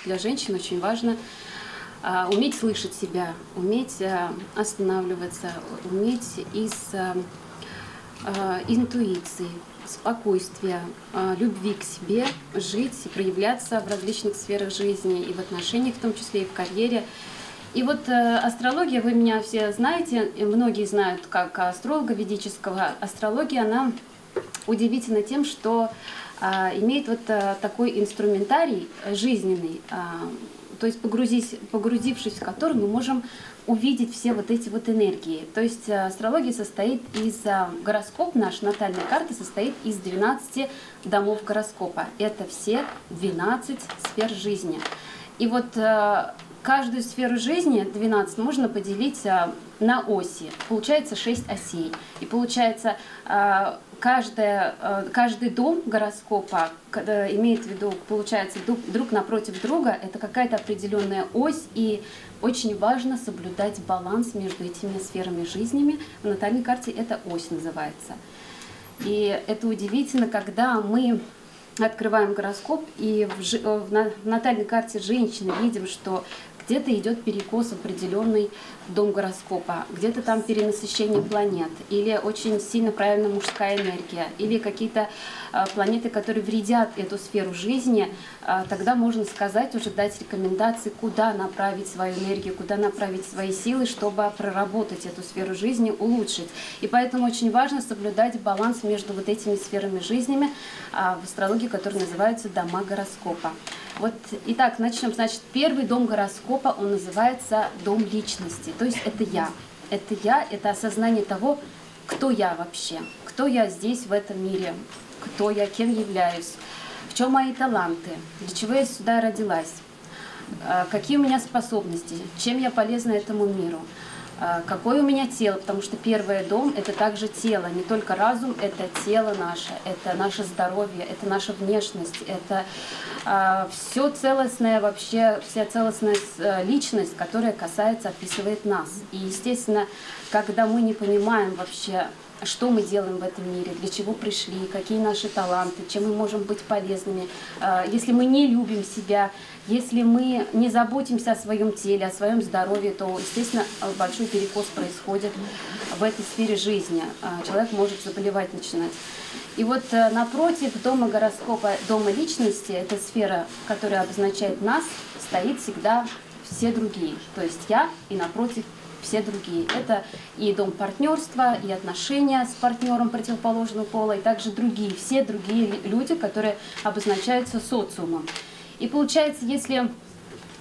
для женщин очень важно уметь слышать себя, уметь останавливаться, уметь из интуиции, спокойствия, любви к себе жить и проявляться в различных сферах жизни, и в отношениях, в том числе и в карьере. И вот астрология, вы меня все знаете, и многие знают как астролога ведического. Астрология, она удивительна тем, что имеет вот такой инструментарий жизненный, то есть погрузившись в который, мы можем увидеть все вот эти вот энергии. То есть астрология состоит из, гороскоп наш, натальная карта состоит из 12 домов гороскопа. Это все 12 сфер жизни. И вот каждую сферу жизни, 12, можно поделить на оси. Получается 6 осей. И получается, каждый дом гороскопа имеет в виду, получается, друг напротив друга, это какая-то определенная ось, и очень важно соблюдать баланс между этими сферами жизни. В натальной карте это ось называется. И это удивительно, когда мы открываем гороскоп и в натальной карте женщины видим, что где-то идет перекос в определенный дом гороскопа, где-то там перенасыщение планет, или очень сильно проявлена мужская энергия, или какие-то планеты, которые вредят эту сферу жизни, тогда можно сказать, уже дать рекомендации, куда направить свою энергию, куда направить свои силы, чтобы проработать эту сферу жизни, улучшить. И поэтому очень важно соблюдать баланс между вот этими сферами жизни в астрологии, которые называются дома гороскопа. Вот, итак, начнем. Значит, первый дом гороскопа, он называется дом личности. То есть это я. Это осознание того, кто я вообще, кто я здесь, в этом мире, кто я, кем являюсь, в чем мои таланты, для чего я сюда родилась, какие у меня способности, чем я полезна этому миру. Какое у меня тело, потому что первый дом – это также тело, не только разум, это тело наше, это наше здоровье, это наша внешность, это все целостное вообще, вся целостная личность, которая касается, описывает нас. И, естественно, когда мы не понимаем вообще, что мы делаем в этом мире, для чего пришли, какие наши таланты, чем мы можем быть полезными, если мы не любим себя, если мы не заботимся о своем теле, о своем здоровье, то, естественно, большой перекос происходит в этой сфере жизни. Человек может заболевать начинать. И вот напротив дома гороскопа, дома личности, эта сфера, которая обозначает нас, стоит всегда все другие. То есть я и напротив все другие. Это и дом партнерства, и отношения с партнером противоположного пола, и также другие, все другие люди, которые обозначаются социумом. И получается, если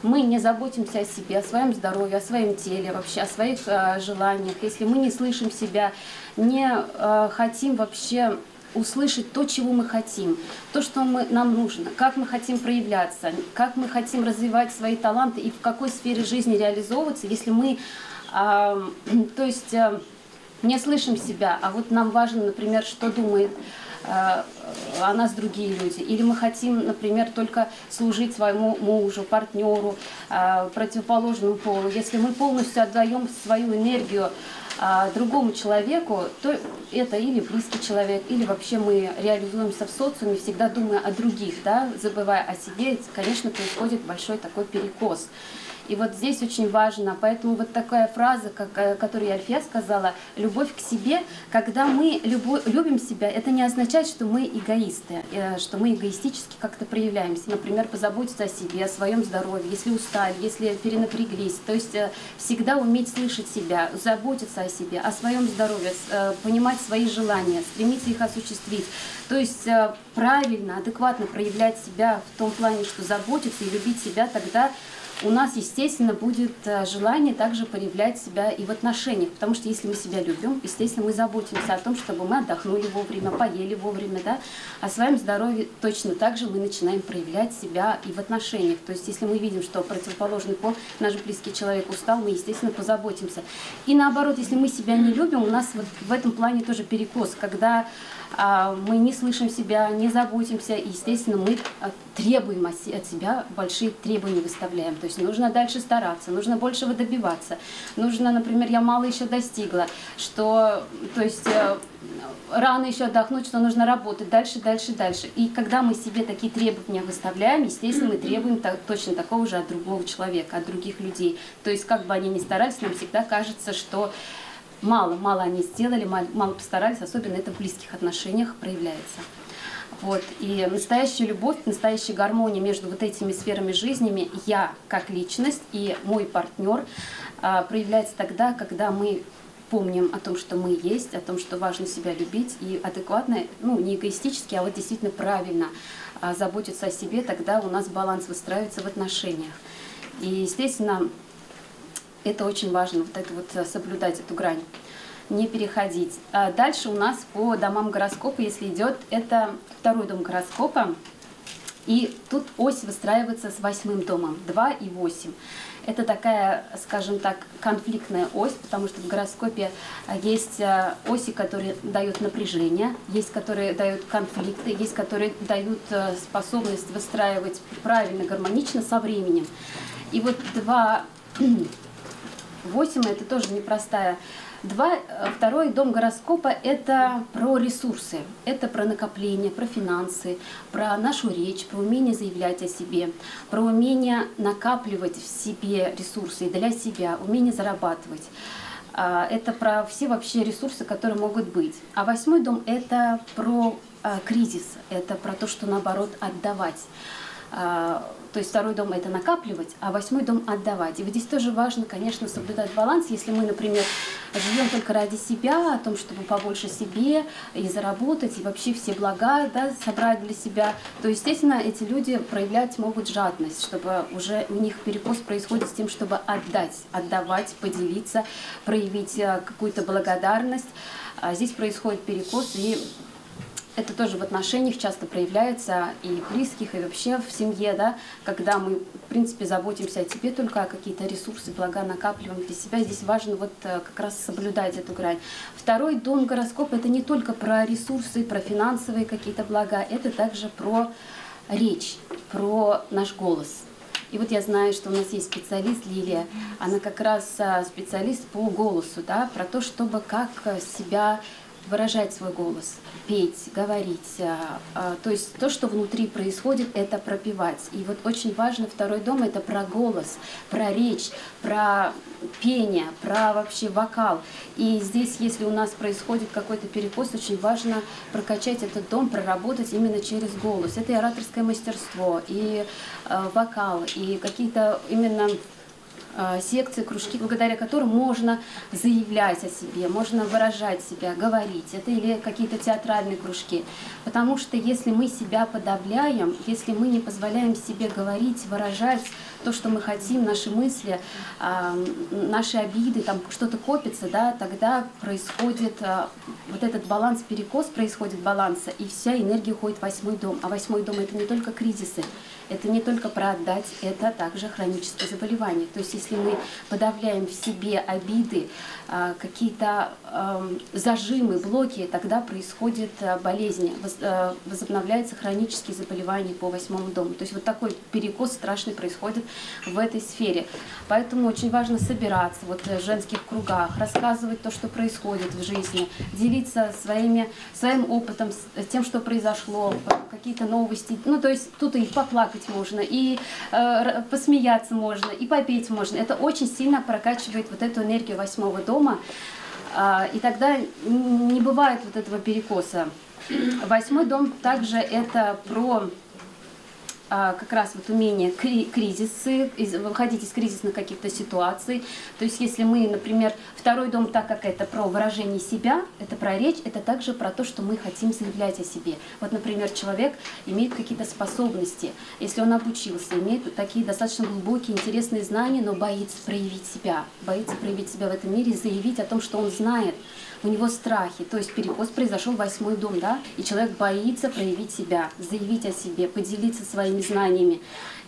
мы не заботимся о себе, о своем здоровье, о своем теле, вообще о своих желаниях, если мы не слышим себя, не хотим вообще услышать то, чего мы хотим, то, что нам нужно, как мы хотим проявляться, как мы хотим развивать свои таланты и в какой сфере жизни реализовываться, если мы то есть не слышим себя, а вот нам важно, например, что думает о нас другие люди. Или мы хотим, например, только служить своему мужу, партнеру, противоположному полу. Если мы полностью отдаем свою энергию другому человеку, то это или близкий человек, или вообще мы реализуемся в социуме, всегда думая о других, да, забывая о себе, конечно, происходит большой такой перекос. И вот здесь очень важно, поэтому вот такая фраза, которую Альфия сказала, любовь к себе, когда мы любим себя, это не означает, что мы эгоисты, что мы эгоистически как-то проявляемся. Например, позаботиться о себе, о своем здоровье, если устали, если перенапряглись. То есть всегда уметь слышать себя, заботиться о себе, о своем здоровье, понимать свои желания, стремиться их осуществить. То есть правильно, адекватно проявлять себя в том плане, что заботиться и любить себя, тогда у нас, естественно, будет желание также проявлять себя и в отношениях, потому что если мы себя любим, естественно, мы заботимся о том, чтобы мы отдохнули вовремя, поели вовремя, да, о своем здоровье точно так же мы начинаем проявлять себя и в отношениях. То есть, если мы видим, что противоположный пол, наш близкий человек устал, мы, естественно, позаботимся. И наоборот, если мы себя не любим, у нас вот в этом плане тоже перекос, когда мы не слышим себя, не заботимся, и, естественно, мы требуем от себя, большие требования выставляем. То есть нужно дальше стараться, нужно большего добиваться. Нужно, например, я мало еще достигла, что, то есть рано еще отдохнуть, что нужно работать, дальше, дальше, дальше. И когда мы себе такие требования выставляем, естественно, мы требуем точно такого же от другого человека, от других людей. То есть, как бы они ни старались, нам всегда кажется, что мало они сделали, мало постарались, особенно это в близких отношениях проявляется. Вот. И настоящая любовь, настоящая гармония между вот этими сферами жизни, я как личность и мой партнер, проявляется тогда, когда мы помним о том, что мы есть, о том, что важно себя любить и адекватно, ну, не эгоистически, а вот действительно правильно заботиться о себе, тогда у нас баланс выстраивается в отношениях. И, естественно, это очень важно, вот это вот соблюдать эту грань, не переходить. Дальше у нас по домам гороскопа, если идет, это второй дом гороскопа. И тут ось выстраивается с 8-м домом, 2 и 8. Это такая, скажем так, конфликтная ось, потому что в гороскопе есть оси, которые дают напряжение, есть, которые дают конфликты, есть, которые дают способность выстраивать правильно, гармонично со временем. И вот 2, 8 это тоже непростая. Второй дом гороскопа – это про ресурсы, это про накопление, про финансы, про нашу речь, про умение заявлять о себе, про умение накапливать в себе ресурсы для себя, умение зарабатывать. Это про все вообще ресурсы, которые могут быть. А 8-й дом – это про кризис, это про то, что наоборот отдавать. То есть второй дом – это накапливать, а 8-й дом – отдавать. И вот здесь тоже важно, конечно, соблюдать баланс. Если мы, например, живем только ради себя, о том, чтобы побольше себе и заработать, и вообще все блага, да, собрать для себя, то, естественно, эти люди проявлять могут жадность, чтобы уже у них перекос происходит с тем, чтобы отдавать, поделиться, проявить какую-то благодарность. Здесь происходит перекос, и это тоже в отношениях часто проявляется и в близких, и вообще в семье, да, когда мы, в принципе, заботимся о тебе только, а какие-то ресурсы, блага накапливаем для себя. Здесь важно вот как раз соблюдать эту грань. Второй дом гороскопа – это не только про ресурсы, про финансовые какие-то блага, это также про речь, про наш голос. И вот я знаю, что у нас есть специалист Лилия, она как раз специалист по голосу, да, про то, чтобы как себя выражать свой голос, петь, говорить. То есть то, что внутри происходит, это пропевать. И вот очень важно, второй дом – это про голос, про речь, про пение, про вообще вокал. И здесь, если у нас происходит какой-то перекос, очень важно прокачать этот дом, проработать именно через голос. Это и ораторское мастерство, и вокал, и какие-то именно секции, кружки, благодаря которым можно заявлять о себе, можно выражать себя, говорить. Это или какие-то театральные кружки. Потому что если мы себя подавляем, если мы не позволяем себе говорить, выражать то, что мы хотим, наши мысли, наши обиды, там что-то копится, да, тогда происходит вот этот баланс, перекос происходит баланса, и вся энергия уходит в 8-й дом. А 8-й дом – это не только кризисы, это не только про отдать, это также хронические заболевания. То есть если мы подавляем в себе обиды, какие-то зажимы, блоки, тогда происходят болезни, возобновляются хронические заболевания по 8-му дому. То есть вот такой перекос страшный происходит в этой сфере. Поэтому очень важно собираться вот в женских кругах, рассказывать то, что происходит в жизни, делиться своим опытом, тем, что произошло, какие-то новости. Ну, то есть тут и поплакать можно, и посмеяться можно, и попеть можно. Это очень сильно прокачивает вот эту энергию 8-го дома, и тогда не бывает вот этого перекоса. 8-й дом также это про как раз вот умение кризисы, выходить из кризисных каких-то ситуаций. То есть если мы, например, второй дом, так как это про выражение себя, это про речь, это также про то, что мы хотим заявлять о себе. Вот, например, человек имеет какие-то способности, если он обучился, имеет такие достаточно глубокие, интересные знания, но боится проявить себя в этом мире, заявить о том, что он знает. У него страхи, то есть перекос произошел в 8-й дом, да, и человек боится проявить себя, заявить о себе, поделиться своими знаниями.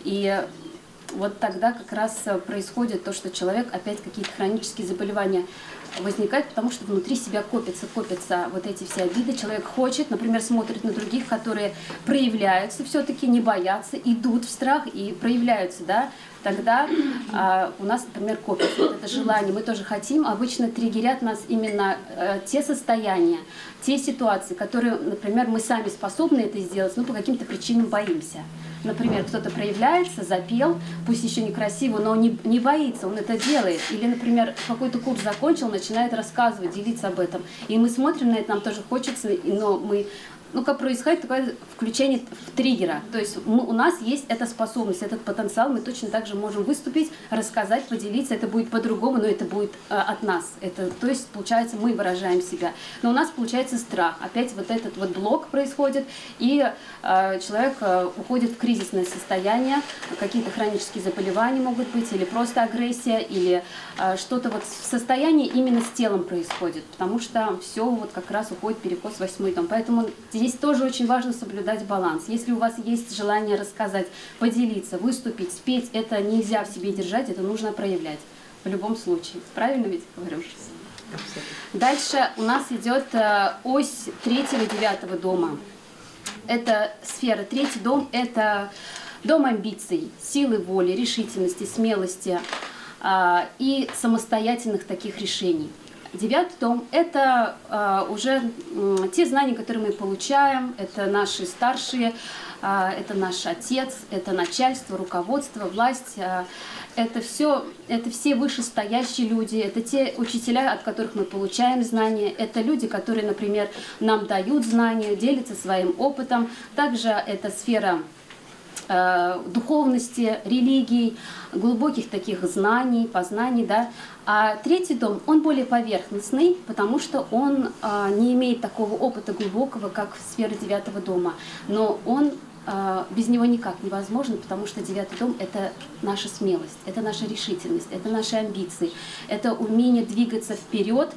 И вот тогда как раз происходит то, что человек опять какие-то хронические заболевания возникают, потому что внутри себя копятся вот эти все обиды. Человек хочет, например, смотрит на других, которые проявляются, все-таки не боятся, идут в страх и проявляются, да, тогда у нас, например, копится вот это желание. Мы тоже хотим, обычно триггерят нас именно те состояния, те ситуации, которые, например, мы сами способны это сделать, но по каким-то причинам боимся. Например, кто-то проявляется, запел, пусть еще некрасиво, но не боится, он это делает. Или, например, какой-то курс закончил, начинает рассказывать, делиться об этом. И мы смотрим на это, нам тоже хочется, но мы... Ну, как происходит такое включение триггера. То есть у нас есть эта способность, этот потенциал, мы точно так же можем выступить, рассказать, поделиться. Это будет по-другому, но это будет от нас. То есть, получается, мы выражаем себя. Но у нас получается страх. Опять вот этот вот блок происходит, и человек уходит в кризисное состояние, какие-то хронические заболевания могут быть, или просто агрессия, или что-то вот в состоянии именно с телом происходит, потому что все вот как раз уходит перекос в 8-й дом. Поэтому здесь тоже очень важно соблюдать баланс. Если у вас есть желание рассказать, поделиться, выступить, спеть, это нельзя в себе держать, это нужно проявлять в любом случае. Правильно ведь говорю? Дальше у нас идет ось 3-го и 9-го дома. Это сфера. 3-й дом – это дом амбиций, силы воли, решительности, смелости и самостоятельных таких решений. 9-й дом – это уже те знания, которые мы получаем, это наши старшие, это наш отец, это начальство, руководство, власть, это все вышестоящие люди, это те учителя, от которых мы получаем знания, это люди, которые, например, нам дают знания, делятся своим опытом. Также это сфера духовности, религий, глубоких таких знаний, познаний, да. А 3-й дом, он более поверхностный, потому что он не имеет такого опыта глубокого, как сфера 9-го дома. Но он без него никак невозможно, потому что 9-й дом – это наша смелость, это наша решительность, это наши амбиции, это умение двигаться вперед,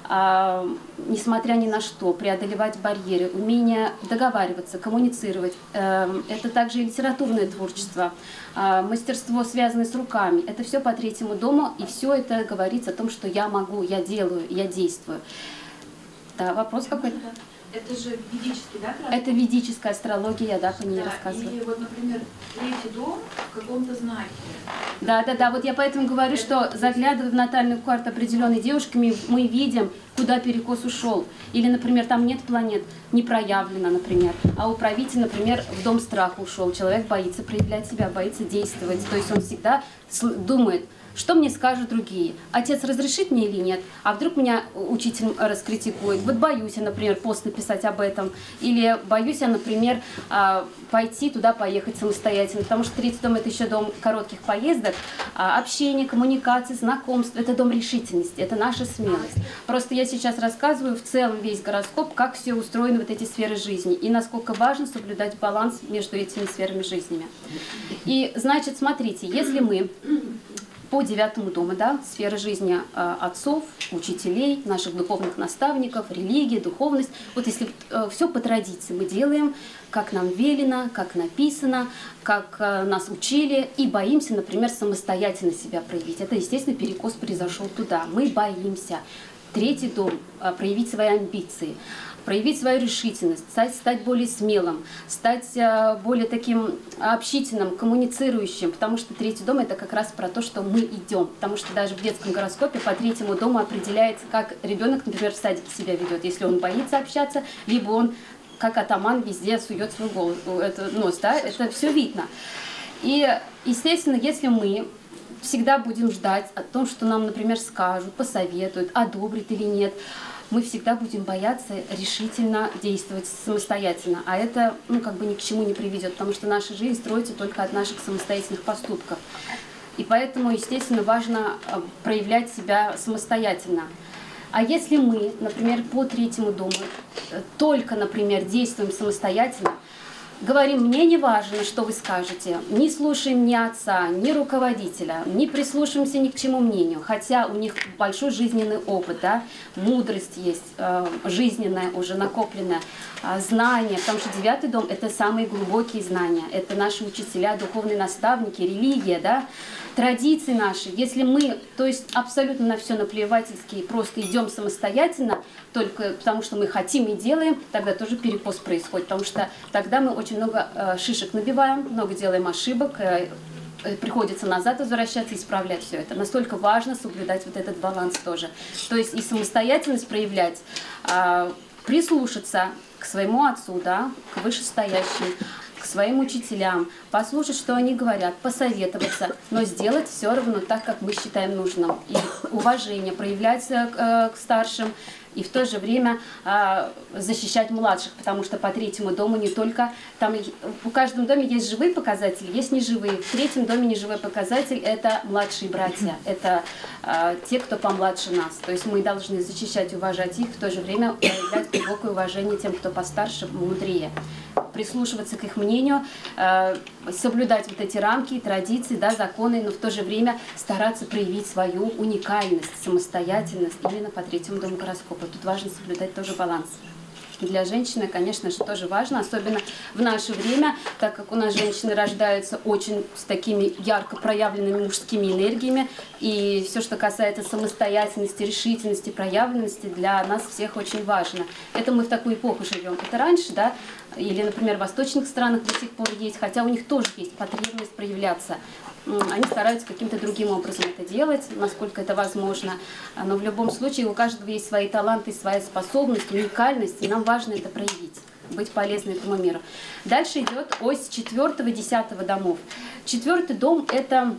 несмотря ни на что, преодолевать барьеры, умение договариваться, коммуницировать. Это также и литературное творчество, мастерство, связанное с руками. Это все по 3-му дому, и все это говорится о том, что я могу, я делаю, я действую. Да, вопрос какой-то? Это же ведический, да? Это ведическая астрология, я, да, по ней рассказываю. И вот, например, 3-й дом в каком-то знаке. Да, вот я поэтому говорю, что заглядывая в натальную карту определенной девушки, мы видим, куда перекос ушел. Или, например, там нет планет, не проявлено, например. А у правителя, например, в дом страха ушел. Человек боится проявлять себя, боится действовать. То есть он всегда думает, что мне скажут другие? Отец разрешит мне или нет? А вдруг меня учитель раскритикует? Вот боюсь я, например, пост написать об этом. Или боюсь я, например, пойти туда, поехать самостоятельно. Потому что 3-й дом – это еще дом коротких поездок, общения, коммуникации, знакомств. Это дом решительности, это наша смелость. Просто я сейчас рассказываю в целом весь гороскоп, как все устроено, вот эти сферы жизни. И насколько важно соблюдать баланс между этими сферами жизни. И, значит, смотрите, если мы по 9-му дому, да, сфера жизни отцов, учителей, наших духовных наставников, религия, духовность. Вот если все по традиции мы делаем, как нам велено, как написано, как нас учили, и боимся, например, самостоятельно себя проявить. Это, естественно, перекос произошел туда. Мы боимся. 3-й дом, проявить свои амбиции, проявить свою решительность, стать более смелым, стать более таким общительным, коммуницирующим, потому что 3-й дом – это как раз про то, что мы идем, потому что даже в детском гороскопе по 3-му дому определяется, как ребенок, например, в садике себя ведет, если он боится общаться, либо он как атаман везде сует свой нос, да, это все видно. И, естественно, если мы всегда будем ждать о том, что нам, например, скажут, посоветуют, одобрят или нет, мы всегда будем бояться решительно действовать самостоятельно. А это, как бы ни к чему не приведет, потому что наша жизнь строится только от наших самостоятельных поступков. И поэтому, естественно, важно проявлять себя самостоятельно. А если мы, например, по 3-му дому только, например, действуем самостоятельно, говорим, мне не важно, что вы скажете, не слушаем ни отца, ни руководителя, не прислушиваемся ни к чему мнению, хотя у них большой жизненный опыт, да, мудрость есть, жизненная уже накопленная, знания, потому что 9-й дом – это самые глубокие знания, это наши учителя, духовные наставники, религия, да, традиции наши. Если мы, то есть абсолютно на все наплевательски просто идем самостоятельно, только потому что мы хотим и делаем, тогда тоже перекос происходит, потому что тогда мы очень много шишек набиваем, много делаем ошибок, приходится назад возвращаться и исправлять все это. Настолько важно соблюдать вот этот баланс тоже. То есть и самостоятельность проявлять, прислушаться к своему отцу, да, к вышестоящим, к своим учителям, послушать, что они говорят, посоветоваться, но сделать все равно так, как мы считаем нужным. И уважение проявлять к старшим, и в то же время защищать младших, потому что по 3-му дому не только, там в каждом доме есть живые показатели, есть неживые. В 3-м доме неживой показатель – это младшие братья, это те, кто помладше нас. То есть мы должны защищать, уважать их, в то же время проявлять глубокое уважение тем, кто постарше, мудрее. Прислушиваться к их мнению, соблюдать вот эти рамки, традиции, да, законы, но в то же время стараться проявить свою уникальность, самостоятельность именно по 3-му дому гороскопа. Тут важно соблюдать тоже баланс. Для женщины, конечно же, тоже важно, особенно в наше время, так как у нас женщины рождаются очень с такими ярко проявленными мужскими энергиями, и все, что касается самостоятельности, решительности, проявленности, для нас всех очень важно. Это мы в такую эпоху живем. Это раньше, да, или, например, в восточных странах до сих пор есть, хотя у них тоже есть потребность проявляться. Они стараются каким-то другим образом это делать, насколько это возможно. Но в любом случае у каждого есть свои таланты, своя способность, уникальность, и нам важно это проявить, быть полезным этому миру. Дальше идет ось 4-го и 10-го домов. 4-й дом – это,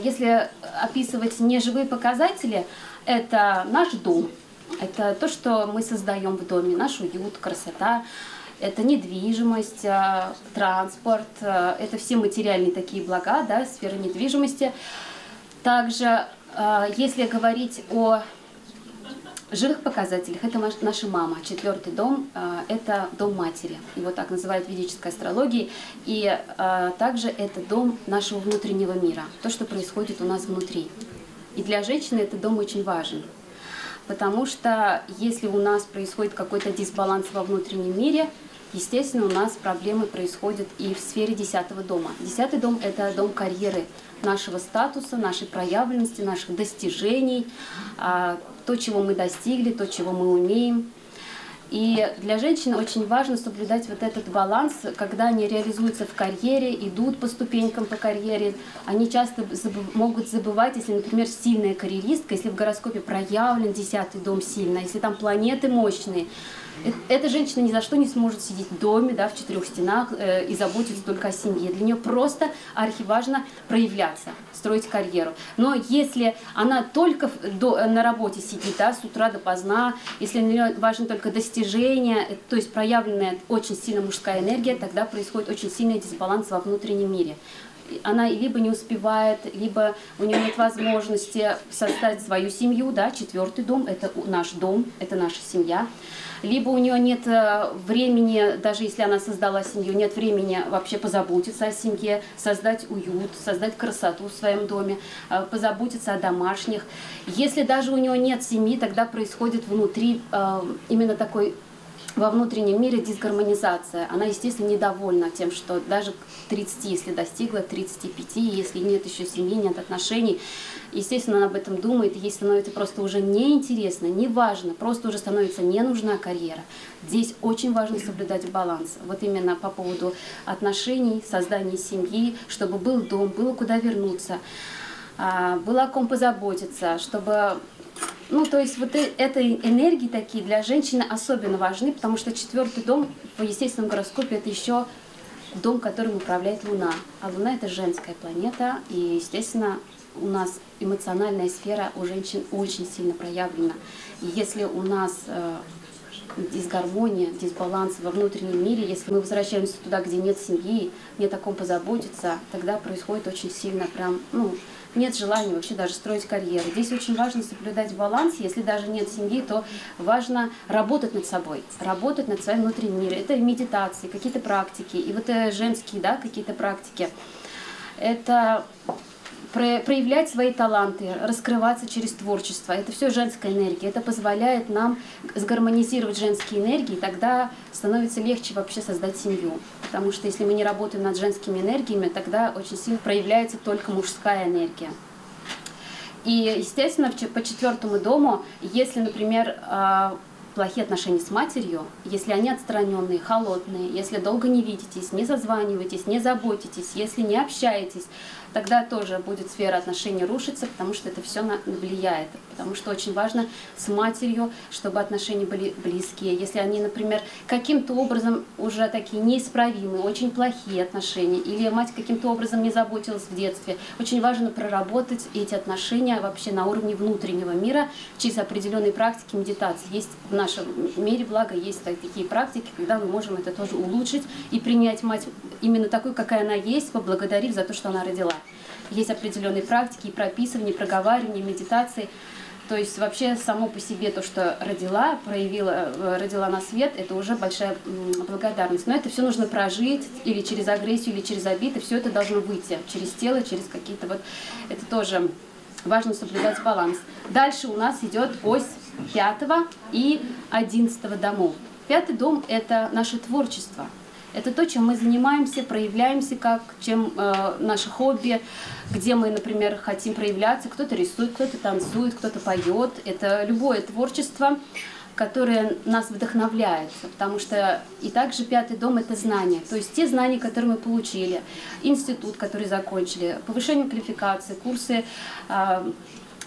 если описывать неживые показатели, это наш дом, это то, что мы создаем в доме, наш уют, красота. Это недвижимость, транспорт, это все материальные такие блага, да, сфера недвижимости. Также, если говорить о живых показателях, это наша мама. 4-й дом – это дом матери. Его так называют в ведической астрологии. И также это дом нашего внутреннего мира, то, что происходит у нас внутри. И для женщины этот дом очень важен. Потому что если у нас происходит какой-то дисбаланс во внутреннем мире, естественно, у нас проблемы происходят и в сфере 10-го дома. 10-й дом – это дом карьеры, нашего статуса, нашей проявленности, наших достижений, то, чего мы достигли, то, чего мы умеем. И для женщин очень важно соблюдать вот этот баланс, когда они реализуются в карьере, идут по ступенькам по карьере. Они часто могут забывать, если, например, сильная карьеристка, если в гороскопе проявлен 10-й дом сильно, если там планеты мощные, эта женщина ни за что не сможет сидеть в доме, да, в 4 стенах и заботиться только о семье. Для нее просто архиважно проявляться, строить карьеру. Но если она только на работе сидит, да, с утра до поздна, если для нее важно только достижение, то есть проявленная очень сильно мужская энергия, тогда происходит очень сильный дисбаланс во внутреннем мире. Она либо не успевает, либо у нее нет возможности создать свою семью, да, 4-й дом – это наш дом, это наша семья. Либо у нее нет времени, даже если она создала семью, нет времени вообще позаботиться о семье, создать уют, создать красоту в своем доме, позаботиться о домашних. Если даже у нее нет семьи, тогда происходит внутри именно такой во внутреннем мире дисгармонизация. Она, естественно, недовольна тем, что даже к 30, если достигла, 35, если нет еще семьи, нет отношений, естественно, она об этом думает, ей становится просто уже неинтересно, неважно, просто уже становится не нужна карьера. Здесь очень важно соблюдать баланс. Вот именно по поводу отношений, создания семьи, чтобы был дом, было куда вернуться, было о ком позаботиться, чтобы... Ну, то есть вот этой энергии такие для женщины особенно важны, потому что 4-й дом по естественному гороскопе это еще дом, которым управляет Луна. А Луна это женская планета, и, естественно, у нас эмоциональная сфера у женщин очень сильно проявлена. И если у нас дисгармония, дисбаланс во внутреннем мире, если мы возвращаемся туда, где нет семьи, нет о ком позаботиться, тогда происходит очень сильно прям, нет желания вообще даже строить карьеру. Здесь очень важно соблюдать баланс. Если даже нет семьи, то важно работать над собой, работать над своим внутренним миром. Это медитации, какие-то практики, и вот женские, да, какие-то практики. Это проявлять свои таланты, раскрываться через творчество. Это все женская энергия. Это позволяет нам сгармонизировать женские энергии, и тогда становится легче вообще создать семью. Потому что если мы не работаем над женскими энергиями, тогда очень сильно проявляется только мужская энергия. И, естественно, по 4-му дому, если, например, плохие отношения с матерью, если они отстраненные, холодные, если долго не видитесь, не созваниваетесь, не заботитесь, если не общаетесь, тогда тоже будет сфера отношений рушиться, потому что это все влияет. Потому что очень важно с матерью, чтобы отношения были близкие. Если они, например, каким-то образом уже такие неисправимые, очень плохие отношения, или мать каким-то образом не заботилась в детстве, очень важно проработать эти отношения вообще на уровне внутреннего мира через определенные практики медитации. Есть в нашем мире, благо, есть такие практики, когда мы можем это тоже улучшить и принять мать именно такой, какая она есть, поблагодарив за то, что она родила. Есть определенные практики и прописывания, и проговаривания, и медитации. То есть вообще само по себе то, что родила на свет, это уже большая благодарность. Но это все нужно прожить или через агрессию, или через обиды. Все это должно выйти через тело, через какие-то вот... Это тоже важно соблюдать баланс. Дальше у нас идет ось 5-го и 11-го домов. 5-й дом – это наше творчество. Это то, чем мы занимаемся, проявляемся, чем наше хобби, где мы, например, хотим проявляться. Кто-то рисует, кто-то танцует, кто-то поет. Это любое творчество, которое нас вдохновляет, потому что и также 5-й дом – это знания. То есть те знания, которые мы получили, институт, который закончили, повышение квалификации, курсы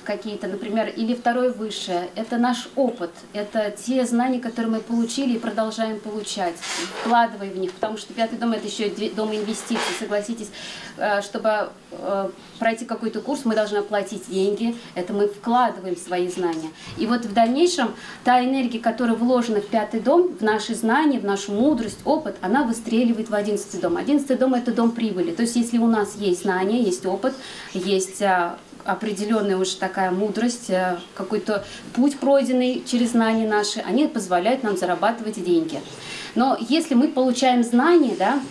какие-то, например, или 2-й высшее. Это наш опыт, это те знания, которые мы получили и продолжаем получать, вкладывая в них, потому что 5-й дом – это еще и дом инвестиций. Согласитесь, чтобы пройти какой-то курс, мы должны оплатить деньги, это мы вкладываем свои знания. И вот в дальнейшем та энергия, которая вложена в 5-й дом, в наши знания, в нашу мудрость, опыт, она выстреливает в 11-й дом. 11-й дом – это дом прибыли. То есть если у нас есть знания, есть опыт, есть определенная уже такая мудрость, какой-то путь пройденный через знания наши, они позволяют нам зарабатывать деньги. Но если мы получаем знания, да,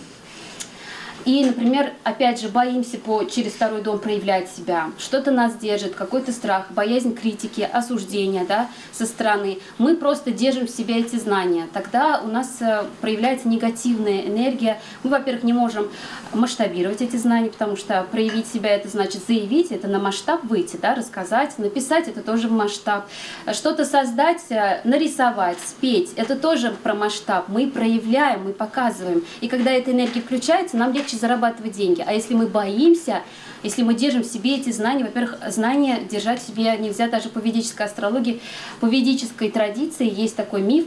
и, например, опять же, боимся через 2-й дом проявлять себя, что-то нас держит, какой-то страх, боязнь критики, осуждения, да, со стороны, мы просто держим в себе эти знания. Тогда у нас проявляется негативная энергия. Мы, во-первых, не можем масштабировать эти знания, потому что проявить себя – это значит заявить, это на масштаб выйти, да, рассказать, написать – это тоже в масштаб. Что-то создать, нарисовать, спеть – это тоже про масштаб. Мы проявляем, мы показываем. И когда эта энергия включается, нам легче зарабатывать деньги. А если мы боимся, если мы держим в себе эти знания, во-первых, знания держать в себе нельзя даже по ведической астрологии. По ведической традиции есть такой миф,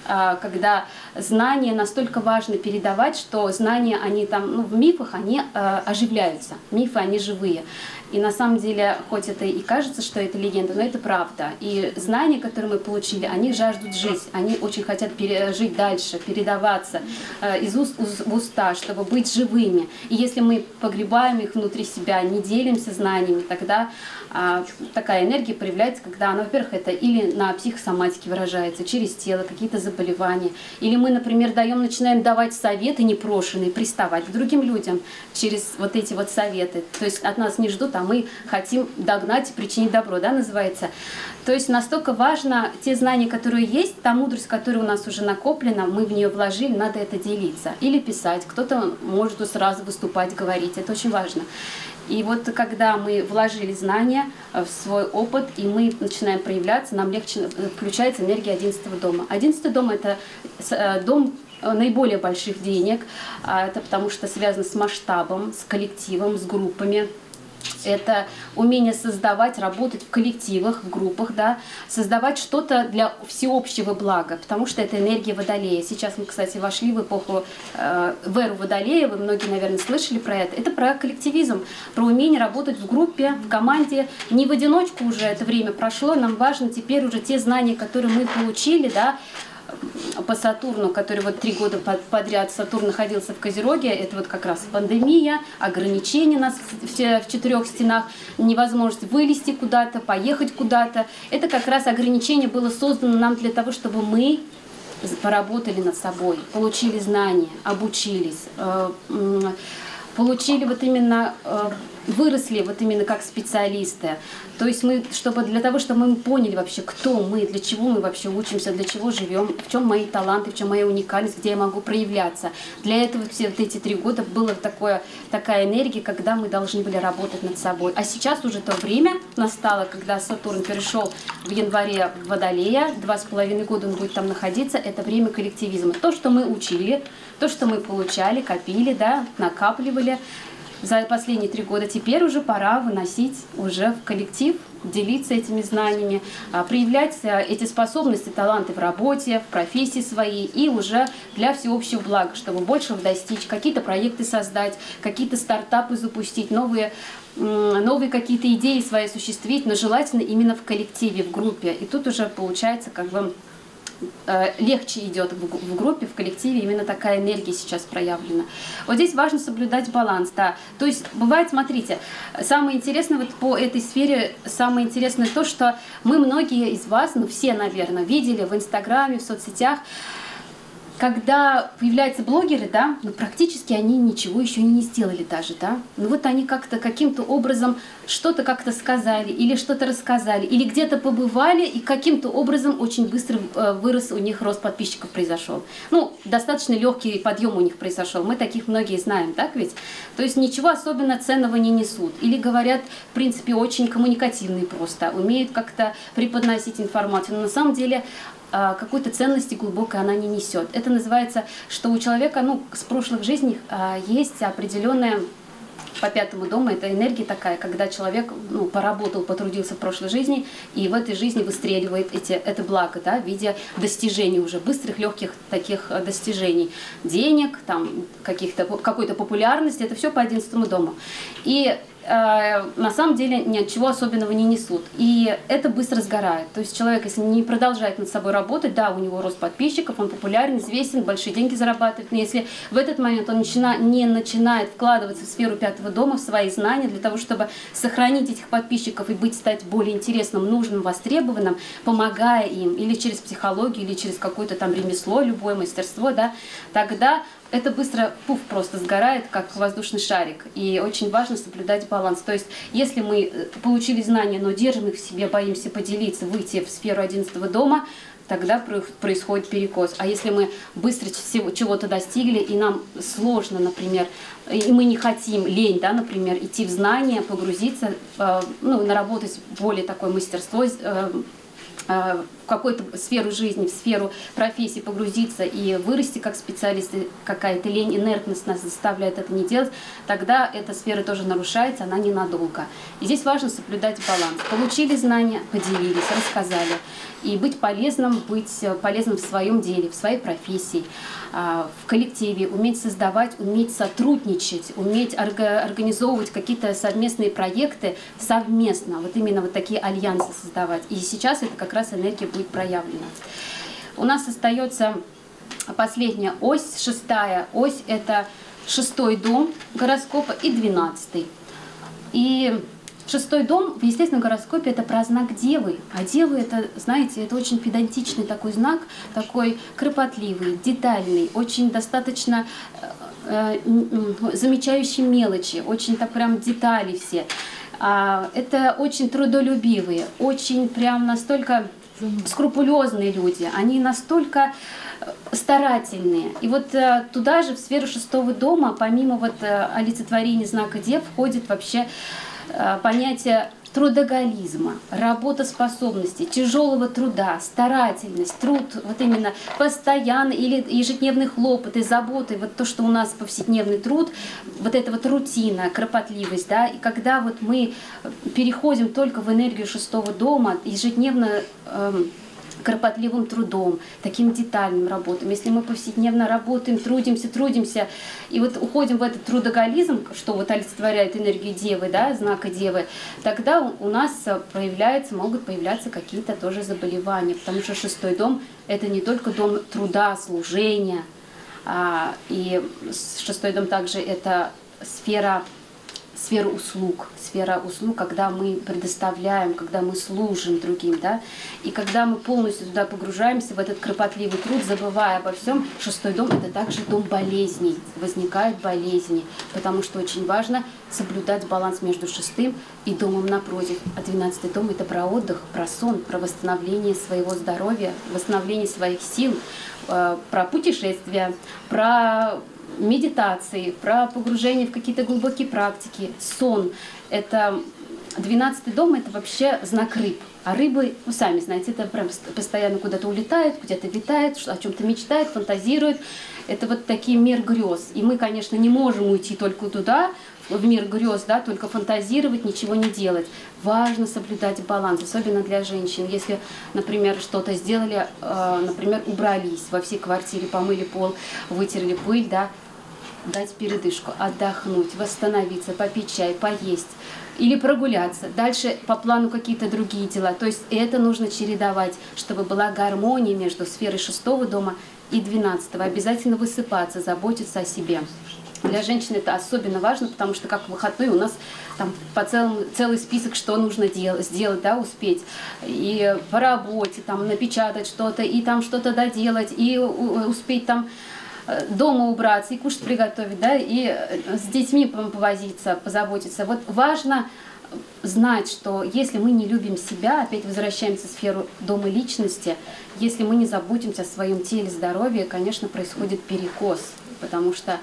когда знания настолько важно передавать, что знания, они там, в мифах, они оживляются. Мифы, они живые. И на самом деле, хоть это и кажется, что это легенда, но это правда. И знания, которые мы получили, они жаждут жить. Они очень хотят жить дальше, передаваться из уст в уста, чтобы быть живыми. И если мы погребаем их внутри себя, не делимся знаниями, тогда такая энергия проявляется, когда она, во-первых, это или на психосоматике выражается, через тело, какие-то заболевания. Или мы, например, начинаем давать советы непрошенные, приставать к другим людям через вот эти вот советы. То есть от нас не ждут, а мы хотим догнать и причинить добро, да, называется. То есть настолько важно те знания, которые есть, та мудрость, которая у нас уже накоплена, мы в нее вложили, надо это делиться. Или писать, кто-то может сразу выступать, говорить, это очень важно. И вот когда мы вложили знания в свой опыт, и мы начинаем проявляться, нам легче включается энергия 11-го дома. 11-й дом – это дом наиболее больших денег, это потому что связано с масштабом, с коллективом, с группами. Это умение создавать, работать в коллективах, в группах, да, создавать что-то для всеобщего блага, потому что это энергия Водолея. Сейчас мы, кстати, вошли в эпоху, в эру Водолея, вы многие, наверное, слышали про это. Это про коллективизм, про умение работать в группе, в команде, не в одиночку уже это время прошло, нам важно теперь уже те знания, которые мы получили, да, по Сатурну, который вот 3 года подряд Сатурн находился в Козероге, это вот как раз пандемия, ограничения нас в 4 стенах, невозможность вылезти куда-то, поехать куда-то. Это как раз ограничение было создано нам для того, чтобы мы поработали над собой, получили знания, обучились, получили вот именно, выросли вот именно как специалисты. То есть мы, для того, чтобы мы поняли вообще, кто мы, для чего мы вообще учимся, для чего живем, в чем мои таланты, в чем моя уникальность, где я могу проявляться. Для этого все вот эти 3 года была такая энергия, когда мы должны были работать над собой. А сейчас уже то время настало, когда Сатурн перешел в январе в Водолея, 2,5 года он будет там находиться, это время коллективизма. То, что мы учили, то, что мы получали, копили, да, накапливали за последние 3 года, теперь уже пора выносить уже в коллектив, делиться этими знаниями, проявлять эти способности, таланты в работе, в профессии своей и уже для всеобщего блага, чтобы большего достичь, какие-то проекты создать, какие-то стартапы запустить, новые какие-то идеи свои осуществить, но желательно именно в коллективе, в группе. И тут уже получается как бы легче идет в группе, в коллективе, именно такая энергия сейчас проявлена. Вот здесь важно соблюдать баланс, да. То есть бывает, смотрите, самое интересное вот по этой сфере, самое интересное то, что мы, многие из вас, ну все, наверное, видели в Инстаграме, в соцсетях, когда появляются блогеры, да, ну, практически они ничего еще не сделали даже, да. Ну вот они как-то каким-то образом что-то как-то сказали или что-то рассказали, или где-то побывали, и каким-то образом очень быстро вырос у них рост подписчиков произошел. Ну, достаточно легкий подъем у них произошел. Мы таких многие знаем, так ведь? То есть ничего особенно ценного не несут. Или говорят, в принципе, очень коммуникативные просто, умеют как-то преподносить информацию, но на самом деле какой-то ценности глубокой она не несет. Это называется, что у человека, ну, с прошлых жизней есть определенная, по 5-му дому, это энергия такая, когда человек, ну, поработал, потрудился в прошлой жизни, и в этой жизни выстреливает это благо, да, в виде достижений уже, быстрых, легких таких достижений. Денег, там, какой-то популярности, это все по 11-му дому. И на самом деле ничего особенного не несут. И это быстро сгорает. То есть человек, если не продолжает над собой работать, да, у него рост подписчиков, он популярен, известен, большие деньги зарабатывает, но если в этот момент он не начинает вкладываться в сферу 5-го дома, в свои знания, для того, чтобы сохранить этих подписчиков и стать более интересным, нужным, востребованным, помогая им или через психологию, или через какое-то там ремесло, любое мастерство, да, тогда это быстро, просто сгорает, как воздушный шарик. И очень важно соблюдать баланс. То есть, если мы получили знания, но держим их в себе, боимся поделиться, выйти в сферу 11-го дома, тогда происходит перекос. А если мы быстро чего-то достигли, и нам сложно, например, и мы не хотим, лень, да, например, идти в знания, погрузиться, ну, наработать более такое мастерство, в какую-то сферу жизни, в сферу профессии погрузиться и вырасти как специалист, какая-то лень, инертность нас заставляет это не делать, тогда эта сфера тоже нарушается, она ненадолго. И здесь важно соблюдать баланс. Получили знания, поделились, рассказали. И быть полезным в своем деле, в своей профессии, в коллективе, уметь создавать, уметь сотрудничать, уметь организовывать какие-то совместные проекты совместно, вот именно вот такие альянсы создавать. И сейчас это как раз энергия будет проявлена. У нас остается последняя ось, 6-я ось, это 6-й дом гороскопа и 12-й. И 6-й дом в естественном гороскопе это про знак Девы. А Девы это, знаете, это очень педантичный такой знак, такой кропотливый, детальный, очень достаточно замечающий мелочи, очень так прям детали все. Это очень трудолюбивые, очень прям настолько скрупулезные люди, они настолько старательные. И вот туда же, в сферу 6-го дома, помимо вот олицетворения знака Дев, входит вообще понятие трудоголизма, работоспособности, тяжелого труда, старательность, труд, вот именно постоянно или ежедневные хлопоты, заботы, вот то, что у нас повседневный труд, вот эта вот рутина, кропотливость, да, и когда вот мы переходим только в энергию 6-го дома, ежедневно кропотливым трудом, таким детальным работам. Если мы повседневно работаем, трудимся, и вот уходим в этот трудоголизм, что вот олицетворяет энергию Девы, да, знака Девы, тогда у нас могут появляться какие-то тоже заболевания, потому что 6-й дом – это не только дом труда, служения, и 6-й дом также это сфера услуг, когда мы предоставляем, когда мы служим другим, да, и когда мы полностью туда погружаемся, в этот кропотливый труд, забывая обо всем, 6-й дом – это также дом болезней, возникают болезни, потому что очень важно соблюдать баланс между 6-м и домом напротив, а 12-й дом – это про отдых, про сон, про восстановление своего здоровья, восстановление своих сил, про путешествия, про медитации, про погружение в какие-то глубокие практики, сон. Это 12-й дом, это вообще знак рыб. А рыбы, вы сами знаете, это прям постоянно куда-то улетают, где-то витают, о чем-то мечтают, фантазируют. Это вот такие мир грез. И мы, конечно, не можем уйти только туда, в мир грез, да, только фантазировать, ничего не делать. Важно соблюдать баланс, особенно для женщин. Если, например, что-то сделали, например, убрались во всей квартире, помыли пол, вытерли пыль, да, дать передышку, отдохнуть, восстановиться, попить чай, поесть или прогуляться. Дальше по плану какие-то другие дела. То есть это нужно чередовать, чтобы была гармония между сферой 6-го дома и 12-го. Обязательно высыпаться, заботиться о себе. Для женщин это особенно важно, потому что как в выходной у нас там целый список, что нужно сделать, да, успеть. И по работе, там, напечатать что-то, и там что-то доделать, и успеть там дома убраться, и кушать приготовить, да, и с детьми повозиться, позаботиться. Вот важно знать, что если мы не любим себя, опять возвращаемся в сферу дома личности, если мы не заботимся о своем теле, здоровье, конечно, происходит перекос, потому что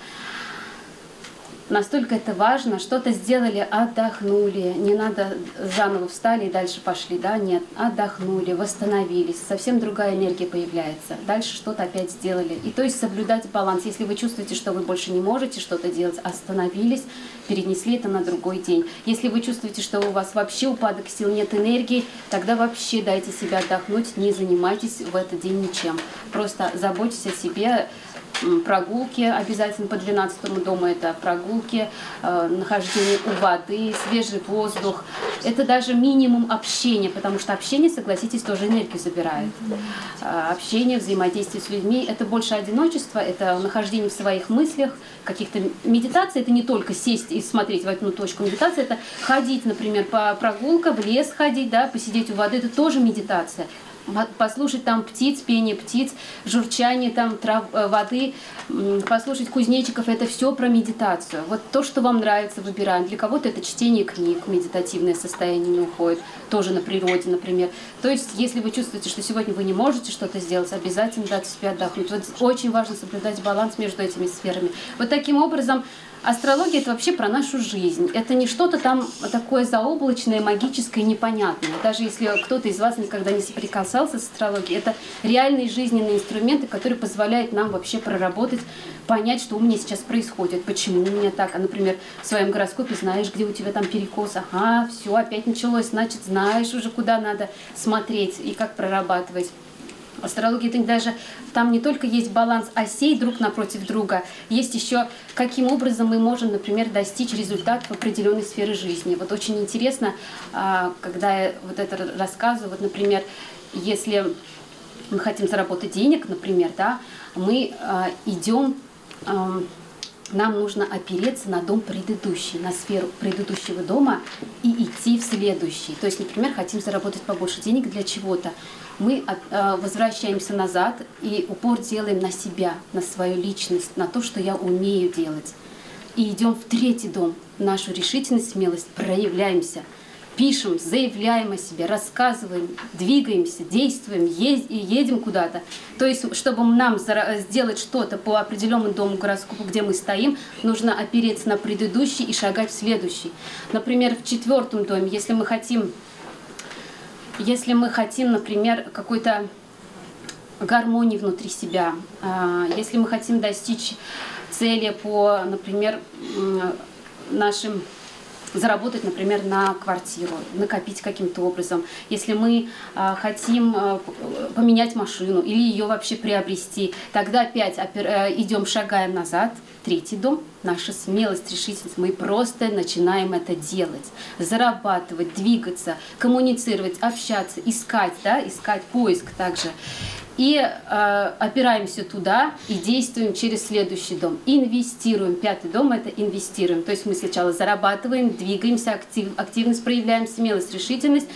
настолько это важно, что-то сделали, отдохнули, не надо заново встали и дальше пошли, да, нет, отдохнули, восстановились, совсем другая энергия появляется, дальше что-то опять сделали. И то есть соблюдать баланс, если вы чувствуете, что вы больше не можете что-то делать, остановились, перенесли это на другой день. Если вы чувствуете, что у вас вообще упадок сил, нет энергии, тогда вообще дайте себе отдохнуть, не занимайтесь в этот день ничем, просто заботьтесь о себе. Прогулки обязательно по 12-му дому, это прогулки, нахождение у воды, свежий воздух. Это даже минимум общения, потому что общение, согласитесь, тоже энергию забирает. Общение, взаимодействие с людьми – это больше одиночество, это нахождение в своих мыслях, каких-то медитаций. Это не только сесть и смотреть в одну точку. Медитация – это ходить, например, по прогулкам, в лес ходить, да, посидеть у воды – это тоже медитация. Послушать там птиц, пение птиц, журчание там воды, послушать кузнечиков, это все про медитацию. Вот то, что вам нравится, выбираем. Для кого-то это чтение книг, медитативное состояние не уходит, тоже на природе, например. То есть, если вы чувствуете, что сегодня вы не можете что-то сделать, обязательно дайте себе отдохнуть. Вот очень важно соблюдать баланс между этими сферами. Вот таким образом, астрология – это вообще про нашу жизнь. Это не что-то там такое заоблачное, магическое, непонятное. Даже если кто-то из вас никогда не соприкасался с астрологией, это реальные жизненные инструменты, которые позволяют нам вообще проработать, понять, что у меня сейчас происходит, почему у меня так. А, например, в своем гороскопе знаешь, где у тебя там перекос. Ага, все, опять началось, значит, знаешь уже, куда надо смотреть и как прорабатывать. Астрология – это даже, там не только есть баланс осей друг напротив друга, есть еще, каким образом мы можем, например, достичь результатов в определенной сфере жизни. Вот очень интересно, когда я вот это рассказываю, вот, например, если мы хотим заработать денег, например, да, мы идем, нам нужно опереться на дом предыдущий, на сферу предыдущего дома и идти в следующий. То есть, например, хотим заработать побольше денег для чего-то. Мы возвращаемся назад и упор делаем на себя, на свою личность, на то, что я умею делать. И идем в 3-й дом. Нашу решительность, смелость проявляемся. Пишем, заявляем о себе, рассказываем, двигаемся, действуем, едем куда-то. То есть, чтобы нам сделать что-то по определенному дому гороскопу, где мы стоим, нужно опереться на предыдущий и шагать в следующий. Например, в 4-м доме, если мы хотим, например, какой-то гармонии внутри себя, если мы хотим достичь цели по, например, нашим заработать, например, на квартиру, накопить каким-то образом. Если мы хотим поменять машину или ее вообще приобрести, тогда опять идем, шагаем назад. Третий дом – наша смелость, решительность. Мы просто начинаем это делать, зарабатывать, двигаться, коммуницировать, общаться, искать, да, искать поиск также. И опираемся туда и действуем через следующий дом. Инвестируем. Пятый дом – это инвестируем. То есть мы сначала зарабатываем, двигаемся, активность проявляем, смелость, решительность,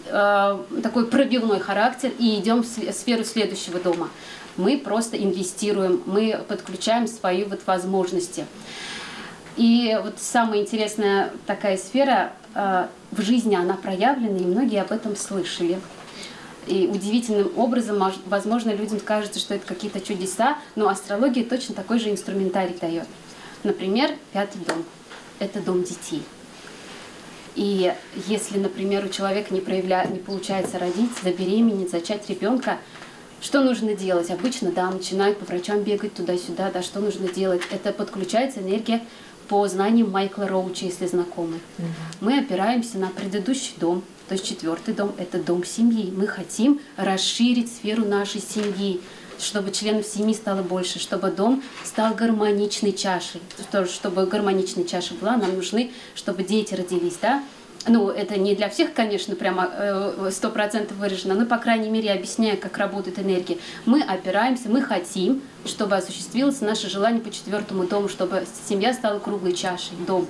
такой пробивной характер и идем в сферу следующего дома. Мы просто инвестируем, мы подключаем свои вот возможности. И вот самая интересная такая сфера в жизни, она проявлена, и многие об этом слышали. И удивительным образом, возможно, людям кажется, что это какие-то чудеса, но астрология точно такой же инструментарий дает. Например, пятый дом – это дом детей. И если, например, у человека не получается родить, забеременеть, зачать ребенка, что нужно делать? Обычно, да, начинают по врачам бегать туда-сюда, да, что нужно делать? Это подключается энергия по знаниям Майкла Роуча, если знакомы. Мы опираемся на предыдущий дом, то есть четвертый дом – это дом семьи. Мы хотим расширить сферу нашей семьи, чтобы членов семьи стало больше, чтобы дом стал гармоничной чашей. Чтобы гармоничная чаша была, нам нужны, чтобы дети родились, да? Ну, это не для всех, конечно, прямо 100% выражено, но, по крайней мере, объясняя, как работает энергия. Мы опираемся, мы хотим, чтобы осуществилось наше желание по четвертому дому, чтобы семья стала круглой чашей, дом,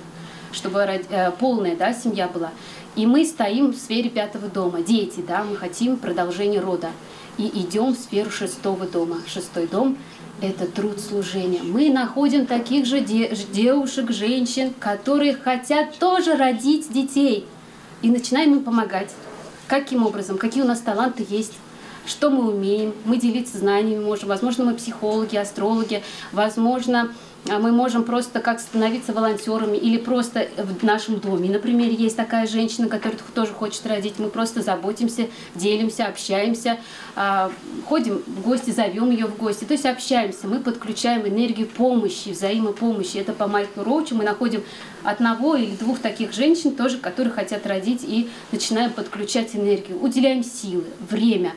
чтобы полная, да, семья была. И мы стоим в сфере пятого дома, дети, да, мы хотим продолжения рода. И идем в сферу шестого дома. Шестой дом – это труд служения. Мы находим таких же девушек, женщин, которые хотят тоже родить детей. И начинаем им помогать. Каким образом? Какие у нас таланты есть? Что мы умеем? Мы делиться знаниями можем. Возможно, мы психологи, астрологи. Возможно, мы можем просто как становиться волонтерами или просто в нашем доме. Например, есть такая женщина, которая тоже хочет родить. Мы просто заботимся, делимся, общаемся, ходим в гости, зовем ее в гости. То есть общаемся, мы подключаем энергию помощи, взаимопомощи. Это по Майклу Роучу. Мы находим одного или двух таких женщин, тоже, которые хотят родить, и начинаем подключать энергию. Уделяем силы, время.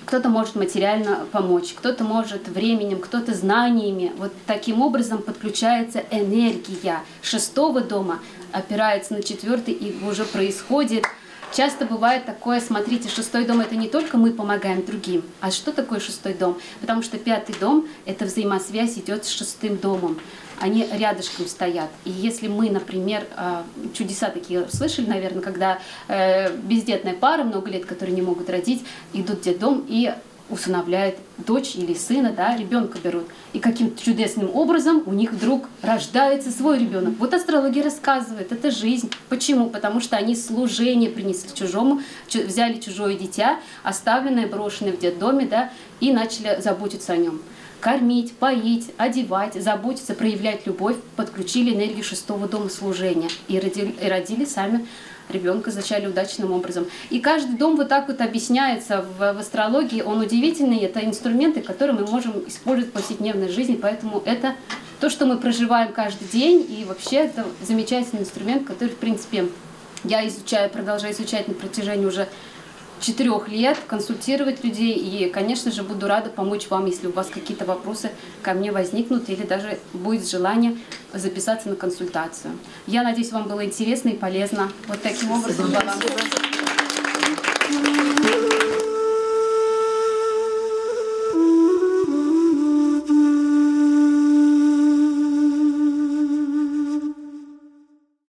Кто-то может материально помочь, кто-то может временем, кто-то знаниями. Вот таким образом подключается энергия шестого дома, опирается на четвертый, и уже происходит. Часто бывает такое, смотрите, шестой дом – это не только мы помогаем другим. А что такое шестой дом? Потому что пятый дом – это взаимосвязь идет с шестым домом. Они рядышком стоят. И если мы, например, чудеса такие слышали, наверное, когда бездетная пара, много лет, которые не могут родить, идут в детдом и усыновляют дочь или сына, да, ребенка берут. И каким-то чудесным образом у них вдруг рождается свой ребенок. Вот астрология рассказывает, это жизнь. Почему? Потому что они служение принесли чужому, взяли чужое дитя, оставленное, брошенное в детдоме, да, и начали заботиться о нем. Кормить, поить, одевать, заботиться, проявлять любовь, подключили энергию шестого дома служения и родили сами ребенка, зачали удачным образом. И каждый дом вот так вот объясняется в астрологии, он удивительный, это инструменты, которые мы можем использовать в повседневной жизни, поэтому это то, что мы проживаем каждый день, и вообще это замечательный инструмент, который, в принципе, я изучаю, продолжаю изучать на протяжении уже 4 лет, консультировать людей, и, конечно же, буду рада помочь вам, если у вас какие-то вопросы ко мне возникнут, или даже будет желание записаться на консультацию. Я надеюсь, вам было интересно и полезно. Вот таким образом.